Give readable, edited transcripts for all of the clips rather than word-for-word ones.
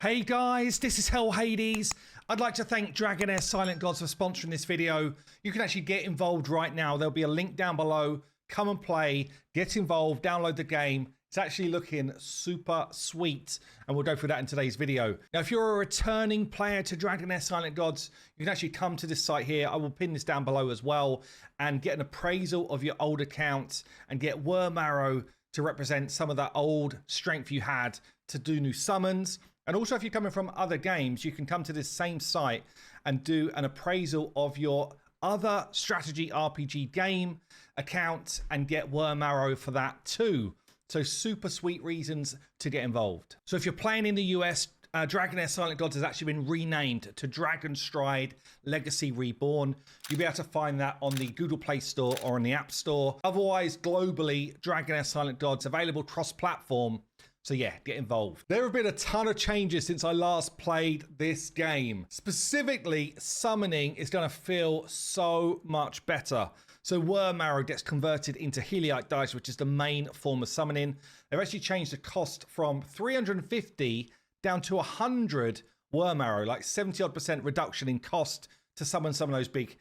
Hey guys, this is Hell Hades. I'd like to thank Dragonheir Silent Gods for sponsoring this video. You can actually get involved right now. There'll be a link down below. Come and play, get involved, download the game. It's actually looking super sweet, and we'll go through that in today's video. Now, if you're a returning player to Dragonheir Silent Gods, you can actually come to this site here. I will pin this down below as well, and get an appraisal of your old account and get Worm Arrow to represent some of that old strength you had to do new summons. And also, if you're coming from other games, you can come to this same site and do an appraisal of your other strategy RPG game account and get Worm Arrow for that too. So super sweet reasons to get involved. So if you're playing in the US, Dragonheir Silent Gods has actually been renamed to Dragonstride Legacy Reborn. You'll be able to find that on the Google Play Store or on the App Store. Otherwise, globally, Dragonheir Silent Gods available cross-platform. So yeah, get involved. There have been a ton of changes since I last played this game. Specifically, summoning is going to feel so much better. So Worm Arrow gets converted into Heliite dice, which is the main form of summoning. They've actually changed the cost from 350 down to 100 Worm Arrow, like 70% reduction in cost to summon some of those big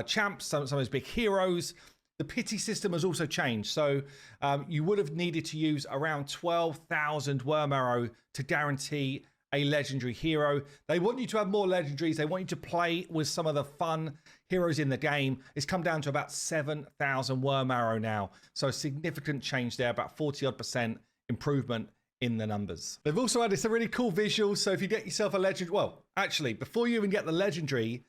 champs, some of those big heroes. The pity system has also changed. So you would have needed to use around 12,000 Worm Arrow to guarantee a legendary hero. They want you to have more legendaries. They want you to play with some of the fun heroes in the game. It's come down to about 7,000 Worm Arrow now. So a significant change there, about 40% improvement in the numbers. They've also added some really cool visuals. So if you get yourself a legendary, well, actually, before you even get the legendary,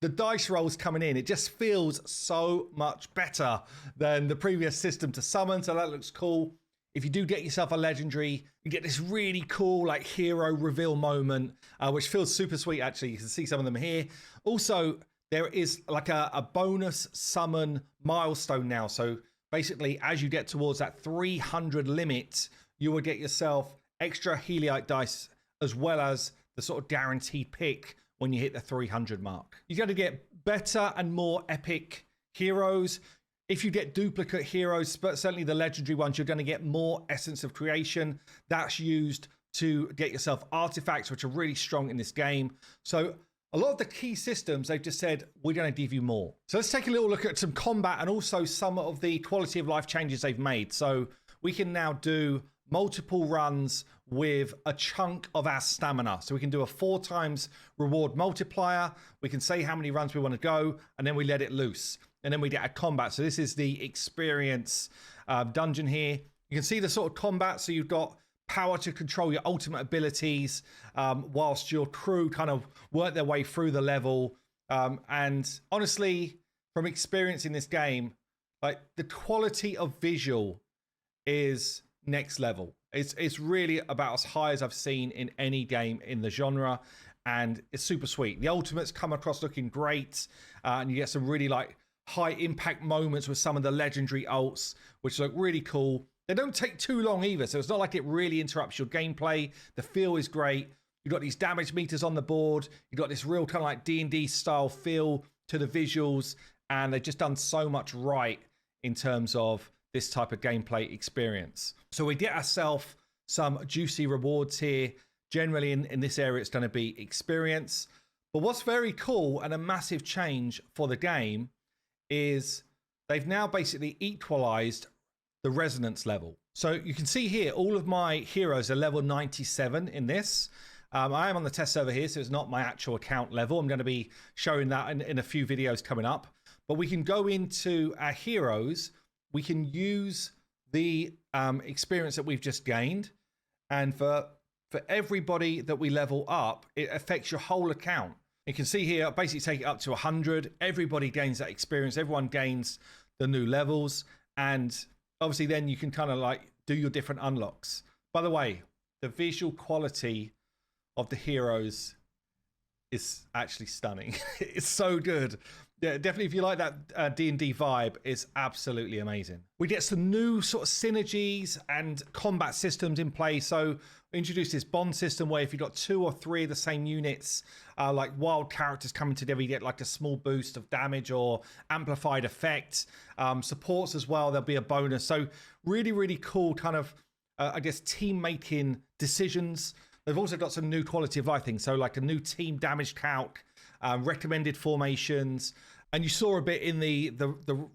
the dice rolls coming in, it just feels so much better than the previous system to summon. So that looks cool. If you do get yourself a legendary, you get this really cool like hero reveal moment, which feels super sweet. Actually, you can see some of them here. Also, there is like a bonus summon milestone now. So basically, as you get towards that 300 limit, you will get yourself extra Heliite dice as well as the sort of guaranteed pick when you hit the 300 mark. You're going to get better and more epic heroes. If you get duplicate heroes, but certainly the legendary ones, you're going to get more Essence of Creation. That's used to get yourself artifacts, which are really strong in this game. So a lot of the key systems, they've just said, we're going to give you more. So let's take a little look at some combat and also some of the quality of life changes they've made. So we can now do multiple runs with a chunk of our stamina. So we can do a 4 times reward multiplier. We can say how many runs we want to go, and then we let it loose. And then we get a combat. So this is the experience dungeon here. You can see the sort of combat. So you've got power to control your ultimate abilities whilst your crew kind of work their way through the level. And honestly, from experience in this game, like the quality of visual is next level. It's really about as high as I've seen in any game in the genre, and it's super sweet. The ultimates come across looking great, and you get some really like high impact moments with some of the legendary ults, which look really cool. They don't take too long either, so it's not like it really interrupts your gameplay. The feel is great. You've got these damage meters on the board. You've got this real kind of like D&D style feel to the visuals, and they've just done so much right in terms of this type of gameplay experience. So we get ourselves some juicy rewards here. Generally in this area, it's going to be experience. But what's very cool and a massive change for the game is they've now basically equalized the resonance level. So you can see here, all of my heroes are level 97 in this. I am on the test server here, so it's not my actual account level. I'm going to be showing that in a few videos coming up. But we can go into our heroes. We can use the experience that we've just gained. And for everybody that we level up, it affects your whole account. You can see here, basically take it up to 100. Everybody gains that experience. Everyone gains the new levels. And obviously then you can kind of like do your different unlocks. By the way, the visual quality of the heroes is actually stunning. It's so good. Yeah, definitely if you like that D&D vibe, it's absolutely amazing. We get some new sort of synergies and combat systems in play. So we introduced this bond system where if you've got 2 or 3 of the same units, like wild characters coming together, you get like a small boost of damage or amplified effect. Supports as well, there'll be a bonus. So really, really cool kind of, I guess, team making decisions. They've also got some new quality of life things. So like a new team damage calc, recommended formations. And you saw a bit in the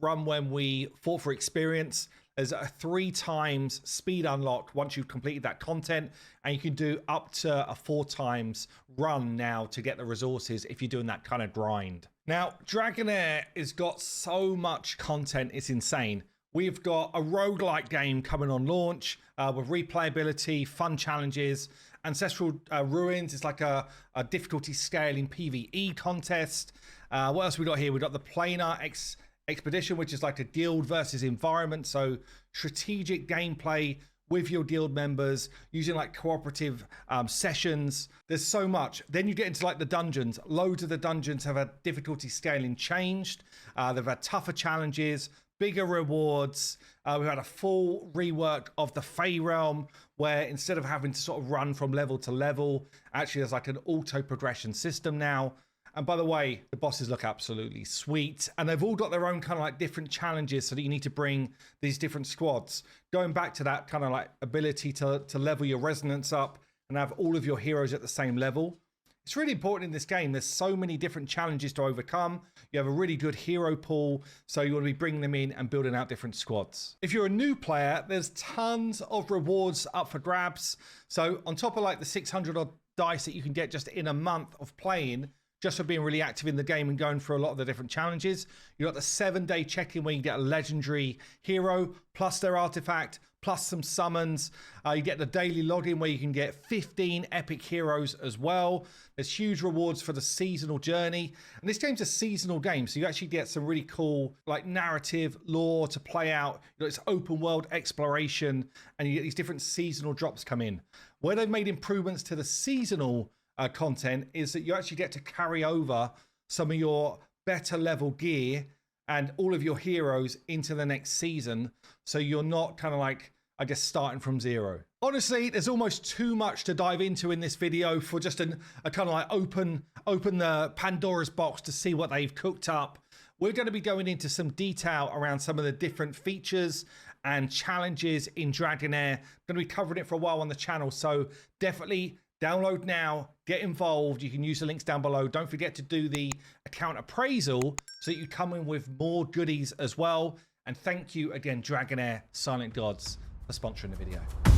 run when we fought for experience. There's a 3 times speed unlock once you've completed that content, and you can do up to a 4 times run now to get the resources if you're doing that kind of grind. Now, Dragonheir has got so much content, it's insane. We've got a roguelike game coming on launch with replayability, fun challenges. Ancestral Ruins is like a difficulty scaling PvE contest. What else we got here? We've got the Planar Expedition, which is like a guild versus environment. So strategic gameplay with your guild members using like cooperative sessions. There's so much. Then you get into like the dungeons. Loads of the dungeons have had difficulty scaling changed. They've had tougher challenges, bigger rewards. We've had a full rework of the Fey Realm, where instead of having to sort of run from level to level, actually there's like an auto progression system now. And by the way, the bosses look absolutely sweet. And they've all got their own kind of like different challenges so that you need to bring these different squads. Going back to that kind of like ability to level your resonance up and have all of your heroes at the same level. It's really important in this game. There's so many different challenges to overcome. You have a really good hero pool, so you want to be bringing them in and building out different squads. If you're a new player, there's tons of rewards up for grabs. So on top of like the 600 odd dice that you can get just in a month of playing, just for being really active in the game and going through a lot of the different challenges. You got the 7-day check-in where you get a legendary hero, plus their artifact, plus some summons. You get the daily login where you can get 15 epic heroes as well. There's huge rewards for the seasonal journey. And this game's a seasonal game, so you actually get some really cool like narrative lore to play out. You know, it's open world exploration, and you get these different seasonal drops come in. Where they've made improvements to the seasonal content is that you actually get to carry over some of your better level gear and all of your heroes into the next season, so you're not kind of like, I guess, starting from zero. Honestly, there's almost too much to dive into in this video for just a kind of like open the Pandora's box to see what they've cooked up. We're going to be going into some detail around some of the different features and challenges in Dragonheir. I'm going to be covering it for a while on the channel, so definitely download now, get involved. You can use the links down below. Don't forget to do the account appraisal so that you come in with more goodies as well. And thank you again, Dragonheir Silent Gods, for sponsoring the video.